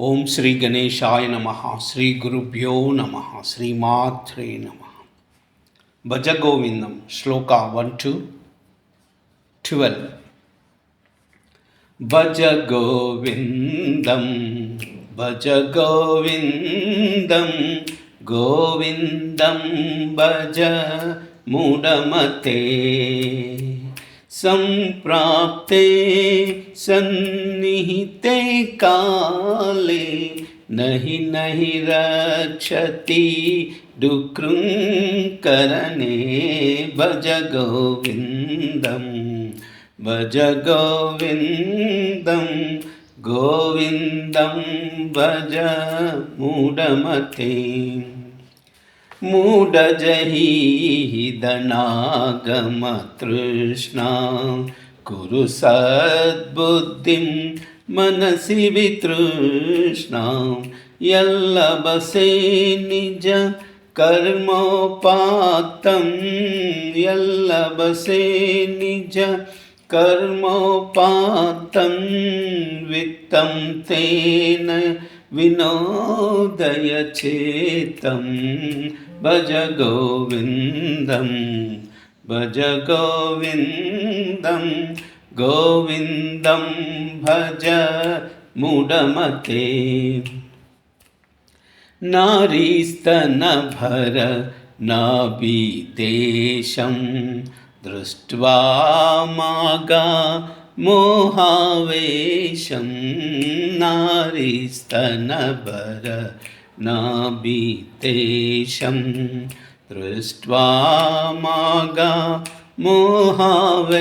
ओम श्री गणेशाय नमः। श्री गुरुभ्यो नमः। श्रीमात्रे नमः। भज गोविंदम। श्लोका 1 to 12। भज गोविंदम भज गोविंदम गोविंदम भज मूढ़मते संप्राप्ते सन्निहिते काले नहि नहि रक्षति डुकृङ्करणे भज गोविंदम भज गोविंदम गोविंदम भज मूढ़मते मूढजहीदनागमतृष्णा कुरु सद्बुद्धिं मनसि वितृष्णां यल्लभसे निज कर्मोपात्तं यल्लभसे निज कर्मोपात्तं वित्तं तेन विनोदय चेतं भज गोविंदम भज गोविंदम गोविंदम भज मूढ़मते नारीस्तनभर नाभिदेशं दृष्ट्वा मागा मोहावेशं नारीस्तनभर नाभिदेशं दृष्ट्वा मागा मोहावेशम्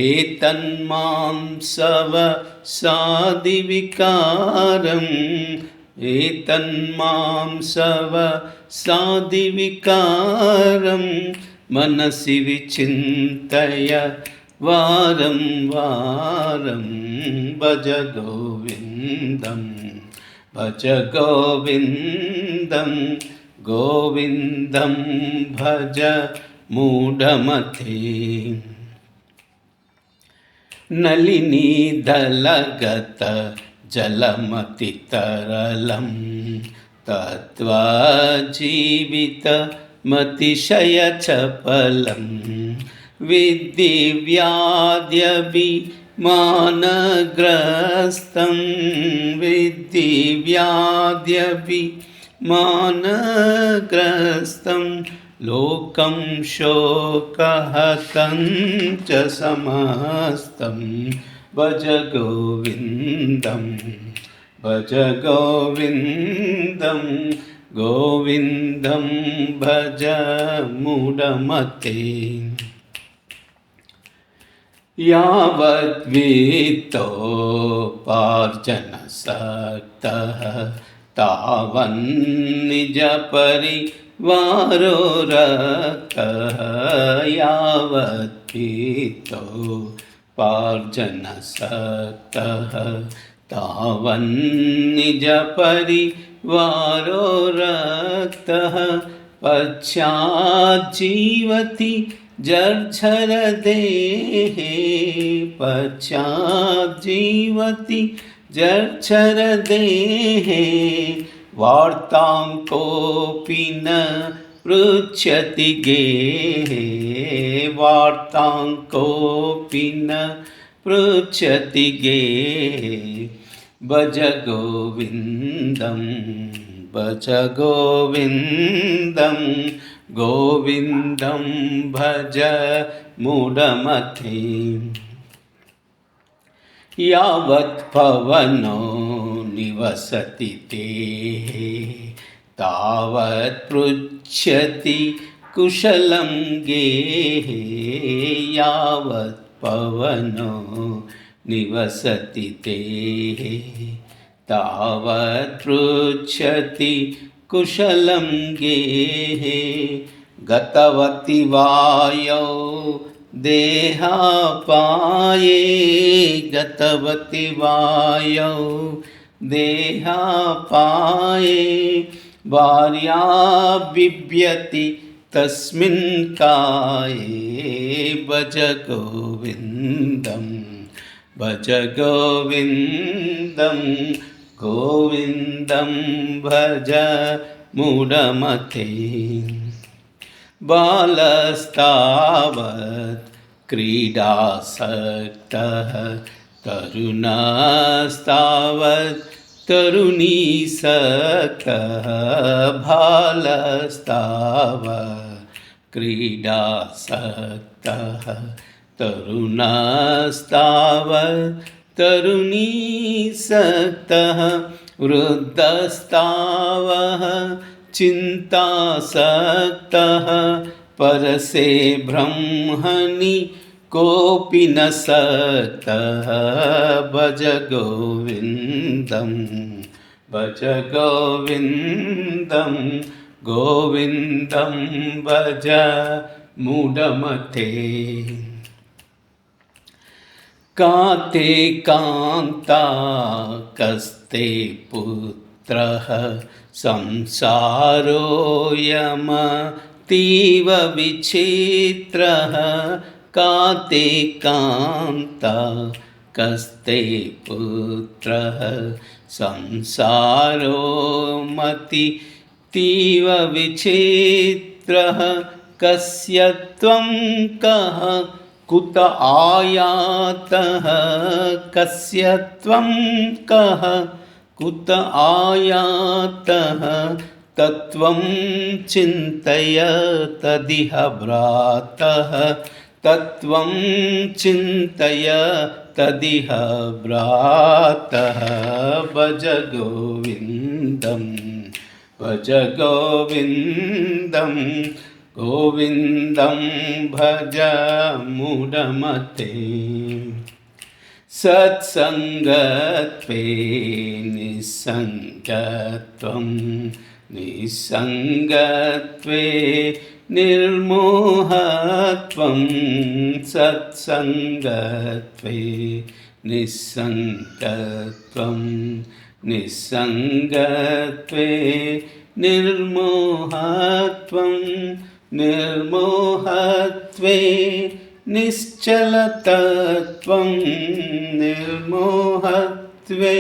एतन्मांसवसादिविकारम् एतन्मांसवसादिविकारं मनसि विचिन्तय वारं वारं भज गोविंदम भज गोविंदम गोविंदम भज मूढ़मते नलिनीदलगत जलमतितरलं तत्त्वजीवितमतिशयचपलं विद्धिव्याध्यभिमानग्रस्तं विद्धिव्याध्यभिमानग्रस्तं लोकं शोकहतं च समस्तं भज गोविंदम भज गोविंदम गोविंदम भज मूढ़मते यावद्वित्तोपार्जनसक्तः तावन्निजपरिवारो रक्तः यावद्वित्तोपार्जनसक्तः तावन्निजपरिवारो रक्तः पश्चाज्जीवति जर्झरदेहे पश्चाज्जीवति जर्झरदेहे वार्तां कोऽपि न पृच्छति गेहे वार्तां कोऽपि न पृच्छति गेहे भज गोविंदम भज गोविंदम गोविंदम भज मूढ़मते यावत् पवनो निवसति तेहे तावत् पृच्छति कुशलं गेहे यावत् पवनो निवसति तेहे तावत् पृच्छति कुशलं गेहे गतवति वायौ देहापाये गतवति वायौ देहापाये भार्या बिभ्यति तस्मिन् काये भज गोविंदम भज गोविन्दं गोविन्दं भज मूढमते बालस्तावत् क्रीडासक्तः तरुणस्तावत् तरुणीसक्तः बालस्तावत् क्रीडासक्तः तरुणस्तावत् तरुणीसक्तः वृद्धस्तावः चिन्तासक्तः परसे ब्रह्मणि कोऽपि न सक्तः भज गोविन्दं भज गोविन्दं गोविन्दं भज मूढमते काते कान्ता कस्ते पुत्रः संसारोऽयमतीव विचित्रः काते कान्ता कस्ते पुत्रः संसारोऽमतीव विचित्रः कस्य त्वं कः कुत आयातः कस्य त्वं कः कुत आयातः तत्त्वं चिन्तय तदिह भ्रातः तत्त्वं चिन्तय तदिह भ्रातः भज गोविन्दं भज गोविन्दं गोविन्दं भज मूढमते सत्सङ्गत्वे निस्सङ्गत्वं निस्सङ्गत्वे निर्मोहत्वं सत्सङ्गत्वे निस्सङ्गत्वं निस्सङ्गत्वे निर्मोहत्वं निर्मोहत्वे निश्चलतत्वं निर्मोहत्वे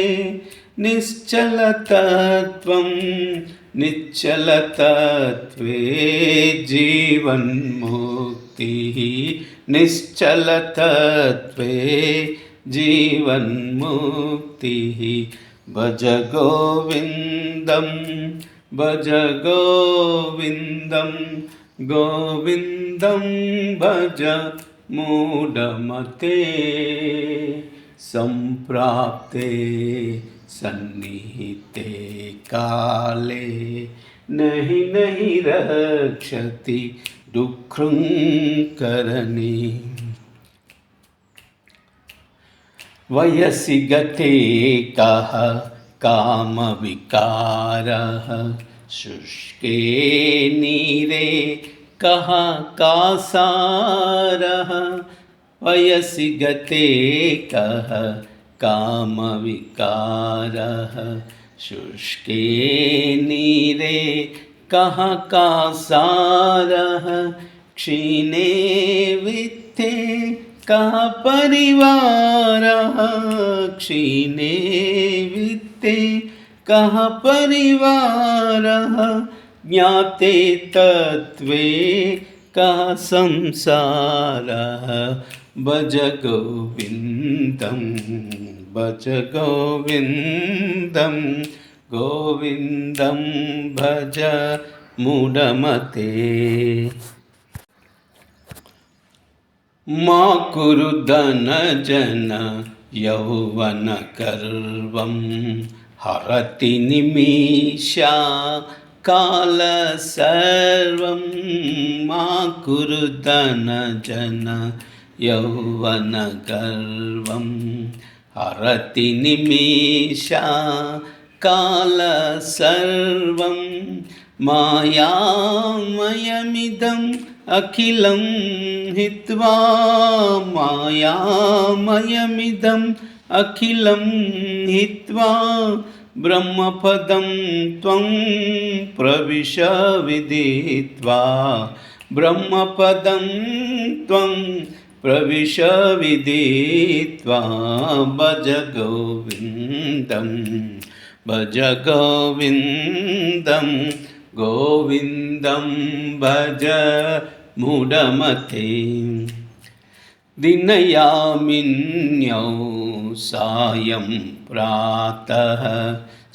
निश्चलतत्वं निश्चलतत्वे जीवन्मुक्तिः निश्चलतत्वे जीवन्मुक्तिः भज गोविन्दं भज गोविन्दं गोविन्दं भज मूढमते सम्प्राप्ते सन्निहिते काले नहि नहि रक्षति दुःखङ्करणे वयसि गते कः कामविकारः शुष्के नीरे कः कासारः वयसि गते कः कामविकारः शुष्के नीरे कः कासारः क्षीणे वित्ते कः परिवारः क्षीणे वित्ते कः परिवारः ज्ञाते तत्त्वे कः संसारः भज गोविन्दं भज गोविन्दं गोविन्दं भज मूढमते मा कुरु धनजन यौवनगर्वं हरति निमिषा काल सर्वं मा कुरु धनजन यौवनगर्वं हरति निमिषा काल सर्वं मायामयमिदम् अखिलं हित्वा मायामयमिदम् अखिलं हित्वा ब्रह्मपदं त्वं प्रविश विदित्वा ब्रह्मपदं त्वं प्रविश विदित्वा भज गोविन्दं भज गोविन्दं गोविन्दं भज मूढमते दिनयामिन्यौ सायं प्रातः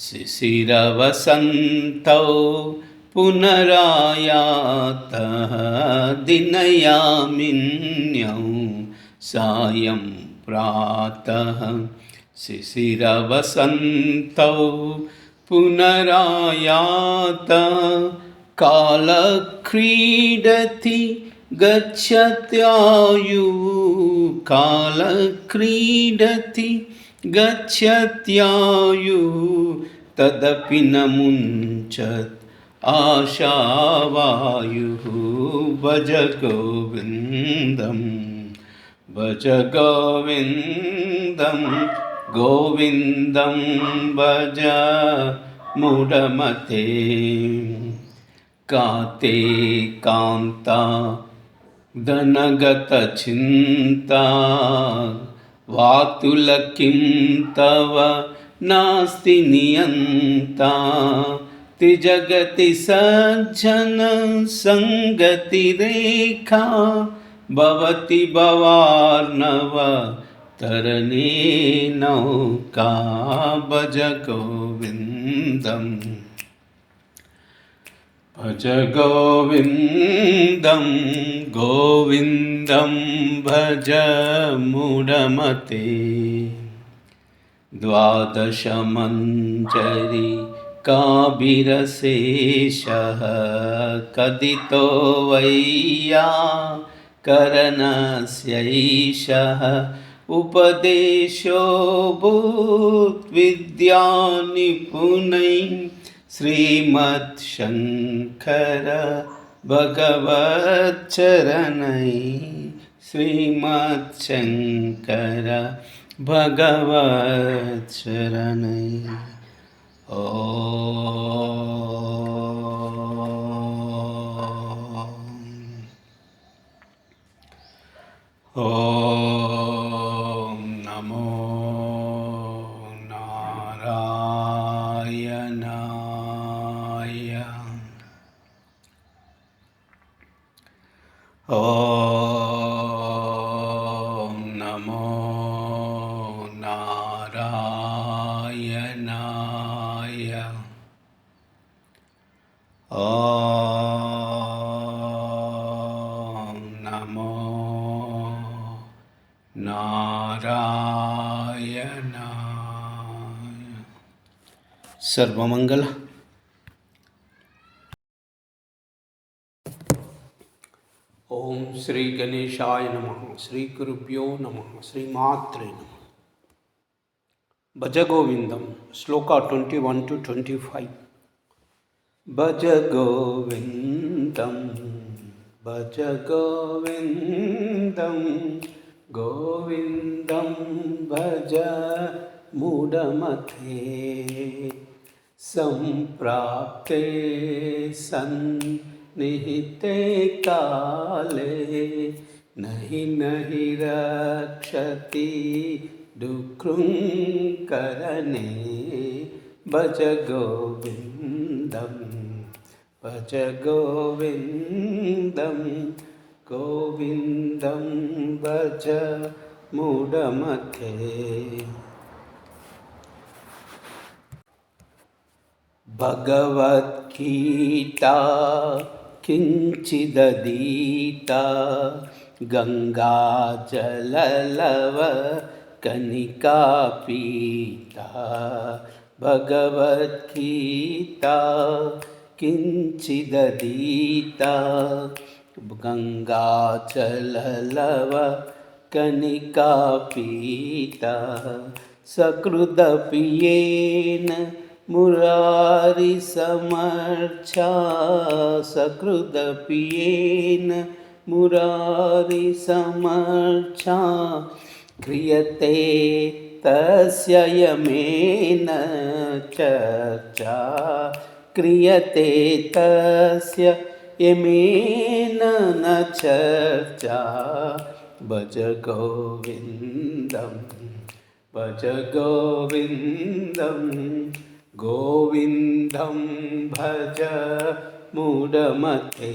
शिशिरवसन्तौ पुनरायातः दिनयामिन्यौ सायं प्रातः शिशिरवसन्तौ पुनरायातः कालक्रीडति गच्छत्यायुः कालक्रीडति गच्छत्यायुः तदपि न मुञ्चत् आशावायुः भज गोविन्दं भज गोविन्दं गोविन्दं भज मूढमते काते कान्ता धनगतचिन्ता वातुलकिं तव नास्ति नियन्ता त्रिजगति सज्जन संगतिरेखा भवति भवार्णव तरणे नौका भज गोविन्दं भज गोविन्दं गोविन्दं भज मूढमते द्वादशमञ्जरी काभिरशेषः कदितो वैयाकरणस्यैषः उपदेशो भूद्विद्यानिपुणैः श्रीमच्छङ्कर भगवच्चरणैः श्रीमच्छङ्कर भगवच्चरणैः ॐ नमो नारायणाय ॐ नमो नारायणाय ॐ नमो नारायणाय। सर्वमंगल। ओम श्री गणेशाय नमः। श्री गुरुभ्यो नमः। श्री मात्रे नमः। भज गोविंदम। श्लोका 21 to 25। भज गोविंदम भज गोविंदम गोविंदम भज मूढमते संप्राप्ते सन्निहिते काले नहि नहि रक्षति डुक्रुंकरणे भज गोविंदम भज गोविंदम गोविंदम भज मूढमते भगवद्गीता किंचिदधीता गंगाजललव कनिका पीता भगवद्गीता किंचिदधीता गंगाजललव कनिका पीता सकृदपियेन मुरारिसमर्चा सकृदपियेन मुरारिसमर्चा क्रियते तस्य यमेन चर्चा क्रियते तस्य यमेन न चर्चा भज गोविन्दं भज गोविन्दं गोविन्दं भज मूढमते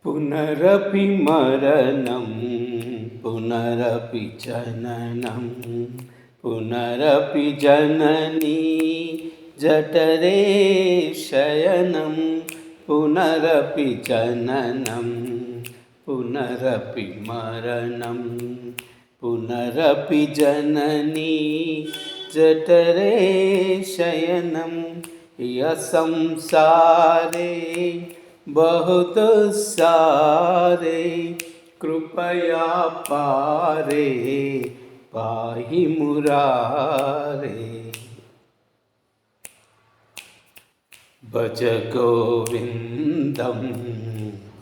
पुनरपि मरणं पुनरपि जननं पुनरपि जननी जठरे शयनं पुनरपि जननं पुनरपि मरणं पुनरपि जननी जठरे शयनं यः संसारे बहुत सारे कृपया पारे पाहि मुरारे भज गोविन्दं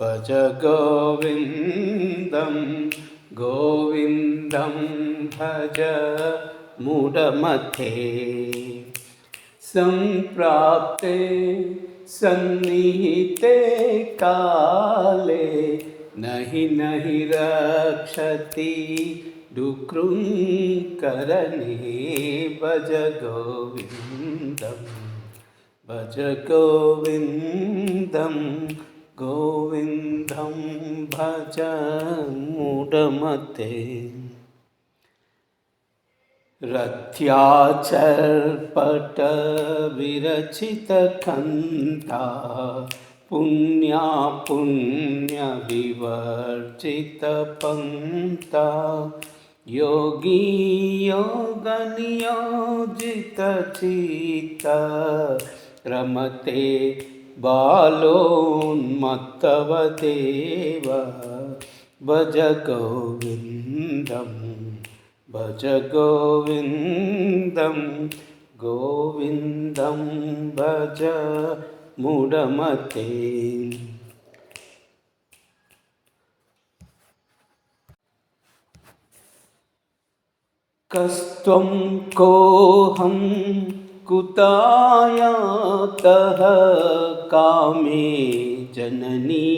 भज गोविन्दं गोविन्दं भज मूढमते सम्प्राप्ते सन्निहिते काले नहि नहि रक्षति डुक्रुङ्करणे भज गोविन्दं भज गोविन्दं गोविन्दं भज मूढमते रथ्याचर्पटविरचितकन्था पुण्या पुण्यविवर्जितपन्था योगी योगनियोजितचित्त रमते बालोन्मत्तवदेव भज गोविन्दं भज गोविन्दं गोविन्दं भज मूढमते कस्त्वं कोऽहं कुतायातः कामे जननी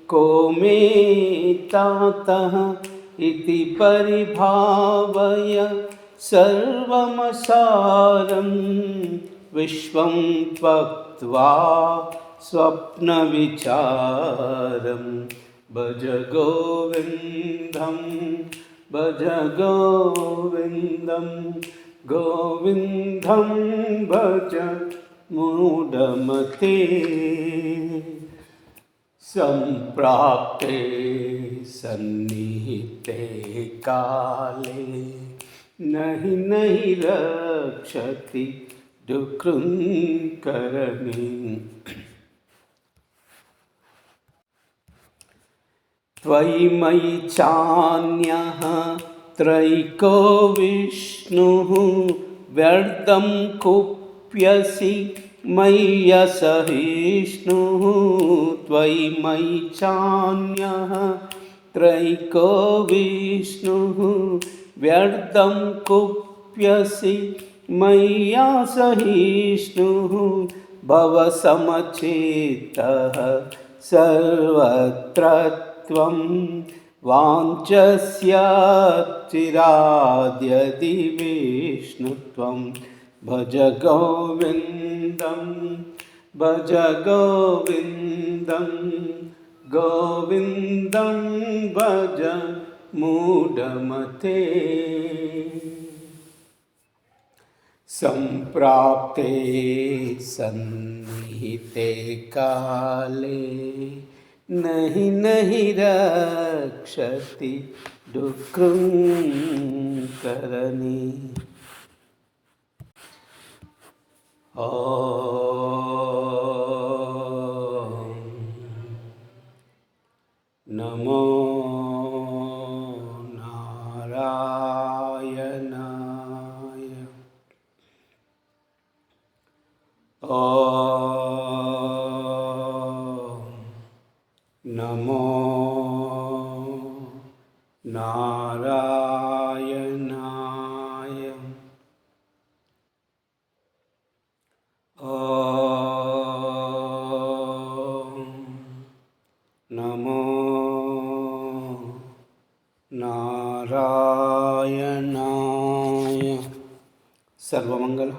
को मे तातः इति परिभावय सर्वमसारं विश्वं त्वक्त्वा स्वप्नविचारं भज गोविन्दं भज गोविन्दं गोविन्दं भज मूढमते सम्प्राप्ते सन्निहिते काले नहि नहि रक्षति डुक्रुङ्करणे त्वयि मयि चान्यः त्रैको विष्णुः व्यर्थं कुप्यसि मय्यसहिष्णुः त्वयि मयि चान्यः त्रैको विष्णुः व्यर्थं कुप्यसि मय्यसहिष्णुः भवसमचित्तः सर्वत्र त्वं वाञ्छस्यचिराद्यदि विष्णुत्वं भज गोविन्दं भज गोविन्दं गोविन्दं भज मूढमते सम्प्राप्ते सन्निहिते काले नहि नहि रक्षति डुक्रुङ्करणे ॐ नमो नारायणाय नमो नारायणाय सर्वमंगल